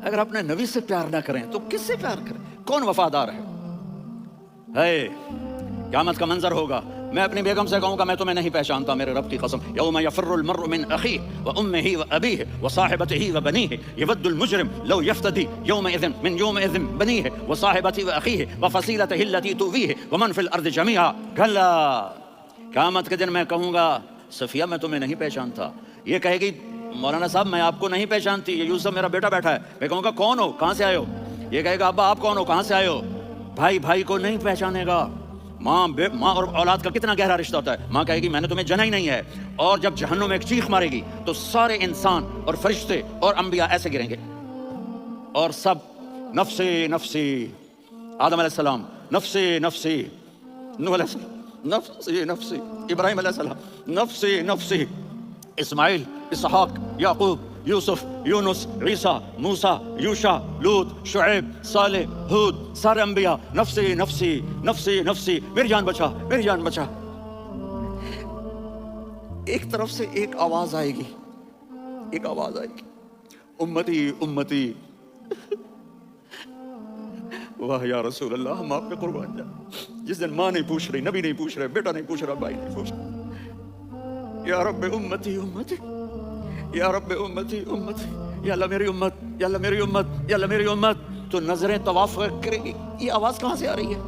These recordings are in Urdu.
اگر اپنے نبی سے پیار نہ کریں تو کس سے پیار کریں؟ کون وفادار ہے؟ قیامت کا منظر ہوگا، میں اپنی بیگم سے کہوں گا میں تمہیں نہیں پہچانتا میرے رب کی قسم، یوم یفر المرء من اخیہ وامہ وابیہ وصاحبتہ وبنیہ یود المجرم لو یفتدی یومئذ من یومئذ بنیہ وصاحبتہ واخیہ وفصیلتہ التی تؤویہ ومن فی الارض جمیعا کلا۔ قیامت کے دن میں کہوں گا صفیہ میں تمہیں نہیں پہچانتا، یہ کہے گی مولانا صاحب میں آپ کو نہیں پہچانتی، یہ یوسف میرا بیٹا بیٹھا ہے۔ میں کہوں گا کون ہو، کہاں سے آئے ہو؟ یہ کہے گا ابا آپ کون ہو، کہاں سے آئے ہو؟ بھائی بھائی کو نہیں پہچانے گا۔ ماں اور اولاد کا کتنا گہرا رشتہ ہوتا ہے، ماں کہے گی میں نے تمہیں جنا ہی نہیں ہے، اور جب جہنم میں ایک چیخ مارے گی تو سارے انسان اور فرشتے اور انبیاء ایسے گریں گے، اور سب نفسی نفسی، آدم علیہ السلام نفسی نفسی، نوح علیہ السلام نفسی نفسی، ابراہیم علیہ السلام نفسی نفسی، اسماعیل، اسحاق، یعقوب، یوسف، یونس، عیسیٰ، موسیٰ، یوشع، لوط، شعیب، صالح، ہود، سارے انبیاء نفسی نفسی نفسی نفسی، میری جان بچا میری جان بچا۔ ایک طرف سے ایک آواز آئے گی، ایک آواز آئے گی، امتی امتی۔ واہ یا رسول اللہ، ہم آپ پہ قربان جائیں۔ جس دن ماں نہیں پوچھ رہی، نبی نہیں پوچھ رہے، بیٹا نہیں پوچھ رہا، بھائی نہیں پوچھ رہا، یا رب امتی امتی، یا رب امتی امتی، یا اللہ میری امت، یا اللہ میری امت، یا اللہ میری امت، تو نظریں طواف کریں گی۔ یہ آواز کہاں سے آ رہی ہے؟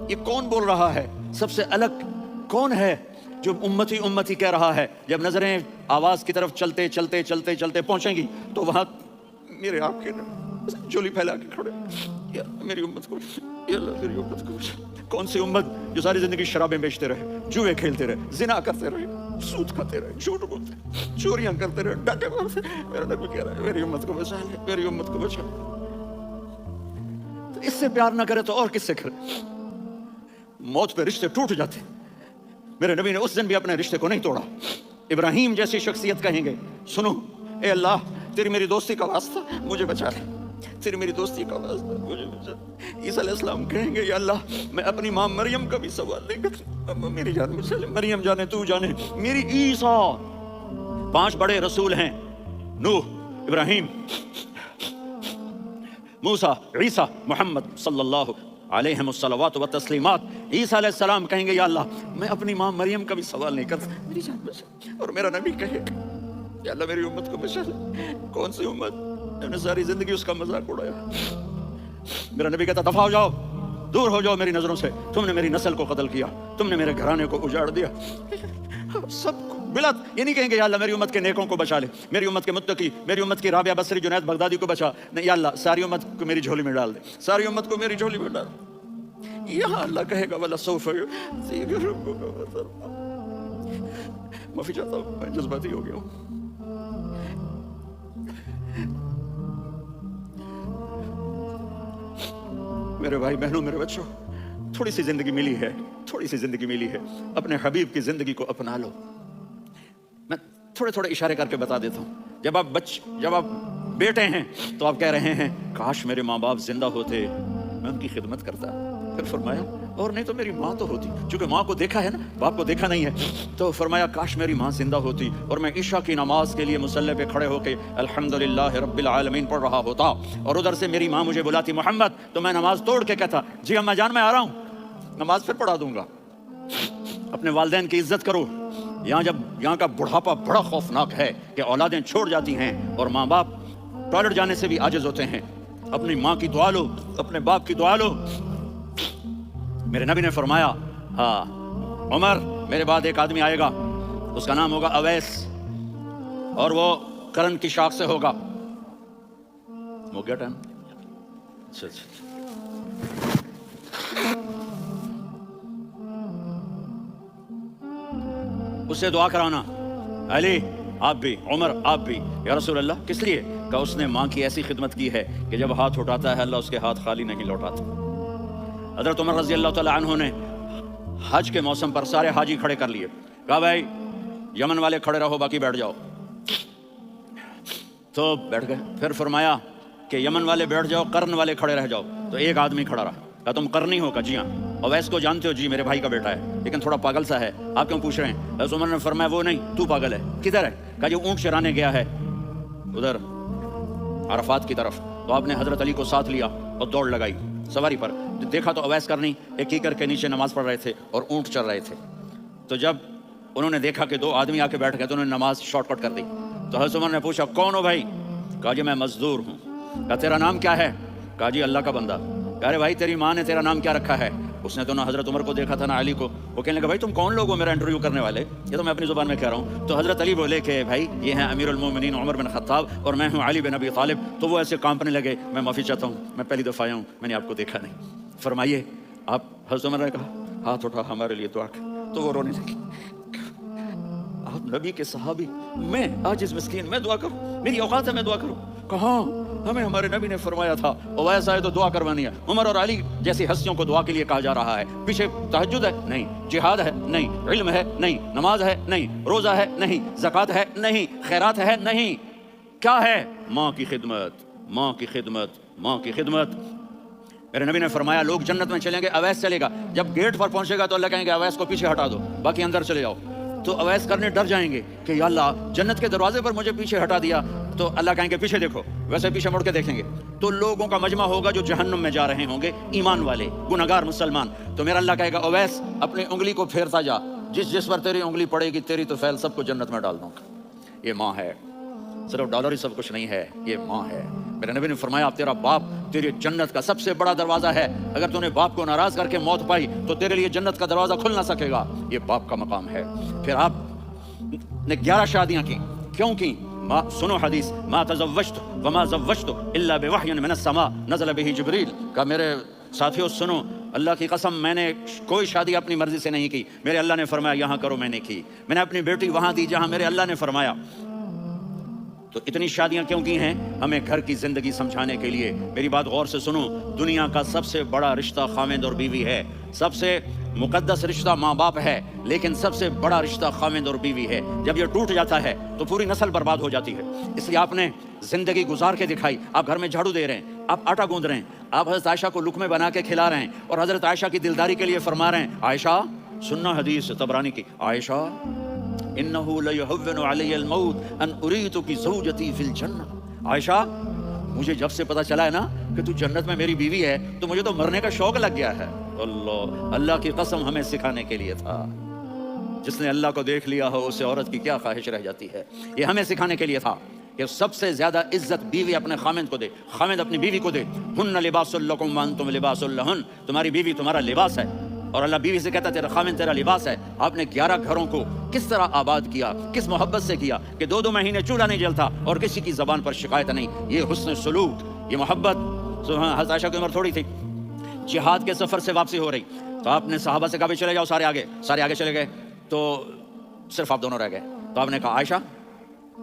یہ کون بول رہا ہے؟ سب سے الگ کون ہے جو امتی امتی کہہ رہا ہے؟ جب نظریں آواز کی طرف چلتے چلتے چلتے چلتے پہنچیں گی تو وہاں میرے آپ کے جولی پھیلا کے کھڑے، یا میری امت کو، یا اللہ میری امت کو۔ کون سی امت جو ساری زندگی شرابیں بیچتے رہے، جوئے کھیلتے رہے، زنا کرتے رہے، سود کھاتے رہے، جھوٹ بولتے رہے، چوریاں کرتے رہے، ڈاکے مارتے رہے۔ میرا نبی کہہ رہا ہے میری امت کو بچا لے، میری امت کو بچا۔ تو اس سے پیار نہ کرے تو اور کس سے کرے؟ موت پہ رشتے ٹوٹ جاتے، میرے نبی نے اس دن بھی اپنے رشتے کو نہیں توڑا۔ ابراہیم جیسی شخصیت کہیں گے سنو اے اللہ تیری میری دوستی کا واسطہ مجھے بچا لے، تیری میری دوستی کا واسطہ مجھے بچا۔ عیسیٰ علیہ السلام کہیں گے یا اللہ میں اپنی ماں مریم کا بھی سوال نہیں کرتا، میری جان بچا لے، مریم جانے تو جانے میری عیسیٰ۔ 5 بڑے رسول ہیں، نوح، ابراہیم، موسیٰ، عیسیٰ، محمد صلی اللہ علیہ الصلوات و تسلیمات۔ عیسیٰ علیہ السلام کہیں گے یا اللہ میں اپنی ماں مریم کا بھی سوال نہیں کرتا، میری جان بچا۔ اور میرا نبی کہے گا یا اللہ میری امت کو بچا لے۔ کون سی امت جب نے ساری زندگی اس کا مذاق اڑایا؟ میرا نبی کہتا دفع ہو جاؤ، دور ہو جاؤ میری نظروں سے، تم نے میری نسل کو قتل کیا، تم نے میرے گھرانے کو اجاڑ دیا۔ سب کو بلا یہ نہیں کہیں گے یا اللہ میری امت کے نیکوں کو بچا لے، میری امت کے متقی، میری امت کی رابعہ بصری جنید بغدادی کو بچا، نہیں یا اللہ ساری امت کو میری جھولی میں ڈال دے، ساری امت کو میری جھولی میں ڈال دے۔ یہاں اللہ کہے گا وَلَسَوْفَ يُعْطِيكَ رَبُّكَ فَتَرْضَىٰ۔ معافی چاہتا ہوں میں جذباتی ہو گیا ہوں۔ میرے بھائی بہنوں، میرے بچوں، تھوڑی سی زندگی ملی ہے، تھوڑی سی زندگی ملی ہے، اپنے حبیب کی زندگی کو اپنا لو۔ میں تھوڑے تھوڑے اشارے کر کے بتا دیتا ہوں۔ جب آپ بیٹے ہیں تو آپ کہہ رہے ہیں کاش میرے ماں باپ زندہ ہوتے، میں ان کی خدمت کرتا۔ پھر فرمایا اور نہیں تو میری ماں تو ہوتی، چونکہ ماں کو دیکھا ہے نا، باپ کو دیکھا نہیں ہے، تو فرمایا کاش میری ماں زندہ ہوتی اور میں عشاء کی نماز کے لیے مصلی پہ کھڑے ہو کے الحمدللہ رب العالمین پڑھ رہا ہوتا، اور ادھر سے میری ماں مجھے بلاتی محمد، تو میں نماز توڑ کے کہتا جی اماں جان میں آ رہا ہوں، نماز پھر پڑھا دوں گا۔ اپنے والدین کی عزت کرو۔ یہاں کا بڑھاپا بڑا خوفناک ہے کہ اولادیں چھوڑ جاتی ہیں اور ماں باپ ٹوائلٹ جانے سے بھی عاجز ہوتے ہیں۔ اپنی ماں کی دعا لو، اپنے باپ کی دعا لو۔ میرے نبی نے فرمایا ہاں عمر میرے بعد ایک آدمی آئے گا، اس کا نام ہوگا اویس، اور وہ کرن کی شاخ سے ہوگا۔ ہو گیا ٹائم؟ اچھا اس سے دعا کرانا، علی آپ بھی، عمر آپ بھی۔ یا رسول اللہ کس لیے؟ کہ اس نے ماں کی ایسی خدمت کی ہے کہ جب ہاتھ اٹھاتا ہے اللہ اس کے ہاتھ خالی نہیں لوٹاتا۔ حضرت عمر رضی اللہ تعالیٰ عنہ نے حج کے موسم پر سارے حاجی کھڑے کر لیے، کہا بھائی یمن والے کھڑے رہو باقی بیٹھ جاؤ، تو بیٹھ گئے۔ پھر فرمایا کہ یمن والے بیٹھ جاؤ، قرن والے کھڑے رہ جاؤ، تو ایک آدمی کھڑا رہا، کہا تم قرنی ہو؟ کہا جی ہاں۔ اویس کو جانتے ہو؟ جی میرے بھائی کا بیٹا ہے لیکن تھوڑا پاگل سا ہے، آپ کیوں پوچھ رہے ہیں؟ حضرت عمر نے فرمایا وہ نہیں، تو پاگل ہے۔ کدھر ہے؟ کہا جو اونٹ چرانے گیا ہے ادھر عرفات کی طرف، تو آپ نے حضرت علی کو ساتھ لیا اور دوڑ لگائی سواری پر. دیکھا تو اویس کرنی ایک کیکر کے نیچے نماز پڑھ رہے تھے اور اونٹ چل رہے تھے. تو جب انہوں نے دیکھا کہ دو آدمی آ کے بیٹھ گئے تو انہوں نے نماز شارٹ کٹ کر دی. تو حضرت عمر نے پوچھا کون ہو بھائی؟ کہا جی میں مزدور ہوں. کہا تیرا نام کیا ہے؟ کہا جی اللہ کا بندہ. کہا ارے بھائی تیری ماں نے تیرا نام کیا رکھا ہے؟ اس نے تو نہ حضرت عمر کو دیکھا تھا نہ علی کو. وہ کہنے لگا بھائی تم کون لوگ ہو میرا انٹرویو کرنے والے؟ یہ تو میں اپنی زبان میں کہہ رہا ہوں. تو حضرت علی بولے کہ بھائی یہ ہیں امیر المومنین عمر بن خطاب اور میں ہوں علی بن ابی طالب. تو وہ ایسے کانپنے لگے. میں معافی چاہتا ہوں میں پہلی دفعہ آیا ہوں میں نے آپ کو دیکھا نہیں. فرمائیے آپ. حضرت عمر نے کہا ہاتھ اٹھا ہمارے لیے دعا کر. تو وہ رونے لگی. آپ نبی کے صحابی, میں آج اس مسکین میں دعا کروں؟ میری اوقات ہے میں دعا کروں؟ کہاں؟ ہمیں ہمارے نبی نے فرمایا تھا اویس آئے تو دعا کروانی ہے. عمر اور علی جیسی ہستیوں کو دعا کے لیے کہا جا رہا ہے. پیچھے تہجد ہے نہیں, جہاد ہے نہیں, علم ہے نہیں, نماز ہے نہیں, روزہ ہے نہیں, زکوٰۃ ہے نہیں, خیرات ہے نہیں. کیا ہے؟ ماں کی خدمت, ماں کی خدمت, ماں کی خدمت. میرے نبی نے فرمایا لوگ جنت میں چلیں گے, اویس چلے گا. جب گیٹ پر پہنچے گا تو اللہ کہیں گے اویس کو پیچھے ہٹا دو, باقی اندر چلے جاؤ. تو اویس کرنے ڈر جائیں گے کہ یا اللہ جنت کے دروازے پر مجھے پیچھے ہٹا دیا. تو اللہ کہیں گے پیچھے دیکھو. ویسے پیچھے مڑ کے دیکھیں گے تو لوگوں کا مجمع ہوگا جو جہنم میں جا رہے ہوں گے, ایمان والے, گنہگار مسلمان. تو میرا اللہ کہے گا اویس اپنی انگلی کو پھیرتا جا, جس پر تیری انگلی پڑے گی تیری تو فیل سب کو جنت میں ڈال دوں گا. یہ ماں ہے, صرف ڈالر ہی سب کچھ نہیں ہے, یہ ماں ہے. میرے نبی نے فرمایا تیرا باپ تیری جنت کا سب سے بڑا دروازہ ہے. اگر تو نے باپ کو ناراض کر کے موت پائی تو تیرے لیے جنت کا دروازہ کھل نہ سکے گا. یہ باپ کا مقام ہے. پھر آپ نے 11 شادیاں کی. کیوں کی؟ سنو حدیث, ما تزوجت وما زوجت الا بوحی من السماء نزل به جبریل. کہ میرے ساتھیوں سنو, اللہ کی قسم میں نے کوئی شادی اپنی مرضی سے نہیں کی. میرے اللہ نے فرمایا یہاں کرو, میں نے کی. میں نے اپنی بیٹی وہاں دی جہاں میرے اللہ نے فرمایا. تو اتنی شادیاں کیوں کی ہیں؟ ہمیں گھر کی زندگی سمجھانے کے لیے. میری بات غور سے سنو, دنیا کا سب سے بڑا رشتہ خاوند اور بیوی ہے. سب سے مقدس رشتہ ماں باپ ہے, لیکن سب سے بڑا رشتہ خاوند اور بیوی ہے. جب یہ ٹوٹ جاتا ہے تو پوری نسل برباد ہو جاتی ہے. اس لیے آپ نے زندگی گزار کے دکھائی. آپ گھر میں جھاڑو دے رہے ہیں, آپ آٹا گوندھ رہے ہیں, آپ حضرت عائشہ کو لقمے بنا کے کھلا رہے ہیں اور حضرت عائشہ کی دلداری کے لیے فرما رہے ہیں عائشہ, سننا حدیث طبرانی کی, عائشہ انہو لیہون علی الموت ان اریتک زوجتی فی الجنہ. عائشہ مجھے جب سے پتا چلا ہے نا کہ تو جنت میں میری بیوی ہے تو مجھے تو مرنے کا شوق لگ گیا ہے. اللہ کی قسم ہمیں سکھانے کے لیے تھا. جس نے اللہ کو دیکھ لیا ہو اسے عورت کی کیا خواہش رہ جاتی ہے. یہ ہمیں سکھانے کے لیے تھا کہ سب سے زیادہ عزت بیوی اپنے خامند کو دے, خامند اپنی بیوی کو دے. ہن لباس لکم وانتم لباس لہن. تمہاری بیوی تمہارا لباس ہے اور اللہ بیوی سے کہتا ہے تیرا خامند تیرا لباس ہے. آپ نے 11 گھروں کو کس طرح آباد کیا, کس محبت سے کیا کہ 2 مہینے چولہا نہیں جلتا اور کسی کی زبان پر شکایت نہیں. یہ حسن سلوک, یہ محبت. حضرت عائشہ کی عمر تھوڑی تھی, جہاد کے سفر سے واپسی ہو رہی, تو آپ نے صحابہ سے کہا بھی چلے جاؤ, سارے آگے چلے گئے, تو صرف آپ دونوں رہ گئے. تو آپ نے کہا عائشہ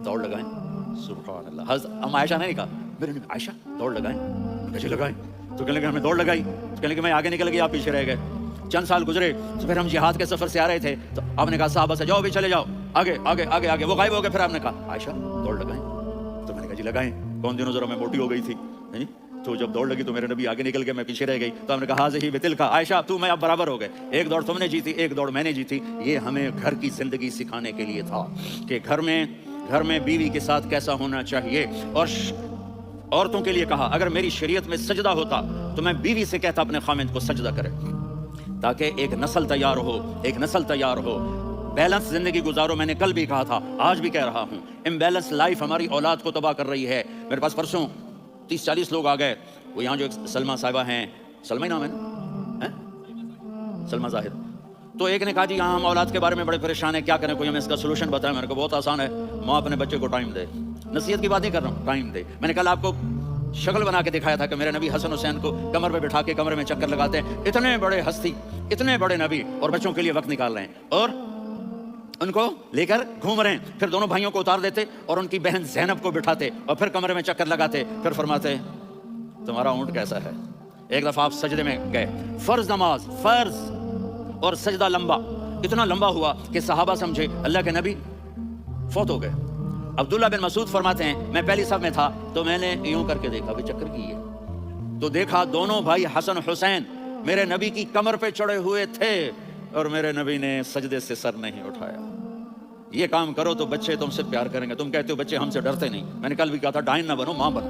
دوڑ لگائیں. سبحان اللہ. ہم عائشہ نے نہیں کہا, میرے نے عائشہ دوڑ لگائیں. کیسے لگائیں؟ تو کہنے لگے ہمیں دوڑ لگائی. کہنے لگے میں آگے نکل گئی, آپ پیچھے رہ گئے. چند سال گزرے تو پھر ہم جہاد کے سفر سے آ رہے تھے, تو آپ نے کہا صحابہ سے جاؤ بھی چلے جاؤ, آگے. وہ غائب ہو گئے. پھر آپ نے کہا عائشہ دوڑ لگائیں. تو میں نے کہا جی لگائیں. کون دنوں ذرا میں موٹی ہو گئی تھی, تو جب دوڑ لگی تو میرے نبی آگے نکل گئے, میں پیچھے رہ گئی. تو ہم نے کہا حاضی بتلک عائشہ, تو میں اب برابر ہو گئے. ایک دوڑ تم نے جیتی, ایک دوڑ میں نے جیتی. یہ ہمیں گھر کی زندگی سکھانے کے لیے تھا کہ گھر میں بیوی کے ساتھ کیسا ہونا چاہیے. اور عورتوں کے لیے کہا اگر میری شریعت میں سجدہ ہوتا تو میں بیوی سے کہتا اپنے خامند کو سجدہ کرے, تاکہ ایک نسل تیار ہو. بیلنس زندگی گزارو. میں نے کل بھی کہا تھا, آج بھی کہہ رہا ہوں, امبیلنس لائف ہماری اولاد کو تباہ کر رہی ہے. میرے پاس پرسوں 30-40 لوگ آ گئے. وہ یہاں جو ایک سلمہ صاحبہ ہیں, سلمہ ہی نام ہے نا, سلمہ ظاہر. تو ایک نے کہا جی یہاں ہم اولاد کے بارے میں بڑے پریشان ہیں, کیا کریں, کوئی ہمیں اس کا سولوشن بتائے. میں نے کہا بہت آسان ہے, ماں اپنے بچے کو ٹائم دے. نصیحت کی بات نہیں کر رہا ہوں, ٹائم دے. میں نے کل آپ کو شکل بنا کے دکھایا تھا کہ میرے نبی حسن حسین کو کمر پہ بٹھا کے کمرے میں چکر لگاتے ہیں. اتنے بڑے ہستی, اتنے بڑے نبی, اور بچوں کے لیے وقت نکال رہے ہیں اور ان کو لے کر گھوم رہے ہیں. پھر دونوں بھائیوں کو اتار دیتے اور ان کی بہن زینب کو بٹھاتے اور پھر کمرے میں چکر لگاتے. پھر فرماتے تمہارا اونٹ کیسا ہے. ایک دفعہ آپ سجدے میں گئے, فرض نماز, فرض, اور سجدہ لمبا, اتنا لمبا ہوا کہ صحابہ سمجھے اللہ کے نبی فوت ہو گئے. عبداللہ بن مسعود فرماتے ہیں میں پہلی صف میں تھا تو میں نے یوں کر کے دیکھا, بھی چکر کی ہے, تو دیکھا دونوں بھائی حسن حسین میرے نبی کی کمر پہ چڑھے ہوئے تھے اور میرے نبی نے سجدے سے سر نہیں اٹھایا. یہ کام کرو تو بچے تم سے پیار کریں گے. تم کہتے ہو بچے ہم سے ڈرتے نہیں. میں نے کل بھی کہا تھا ڈائن نہ بنو, ماں بنو.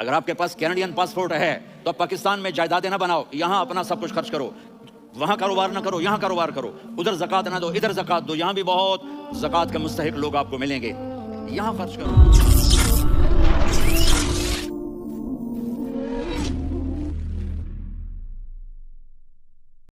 اگر آپ کے پاس کینیڈین پاسپورٹ ہے تو آپ پاکستان میں جائیدادیں نہ بناؤ، یہاں اپنا سب کچھ خرچ کرو، وہاں کاروبار نہ کرو، یہاں کاروبار کرو، ادھر زکوٰۃ نہ دو، ادھر زکوٰۃ دو، یہاں بھی بہت زکوٰۃ کے مستحق لوگ آپ کو ملیں گے، یہاں خرچ کرو۔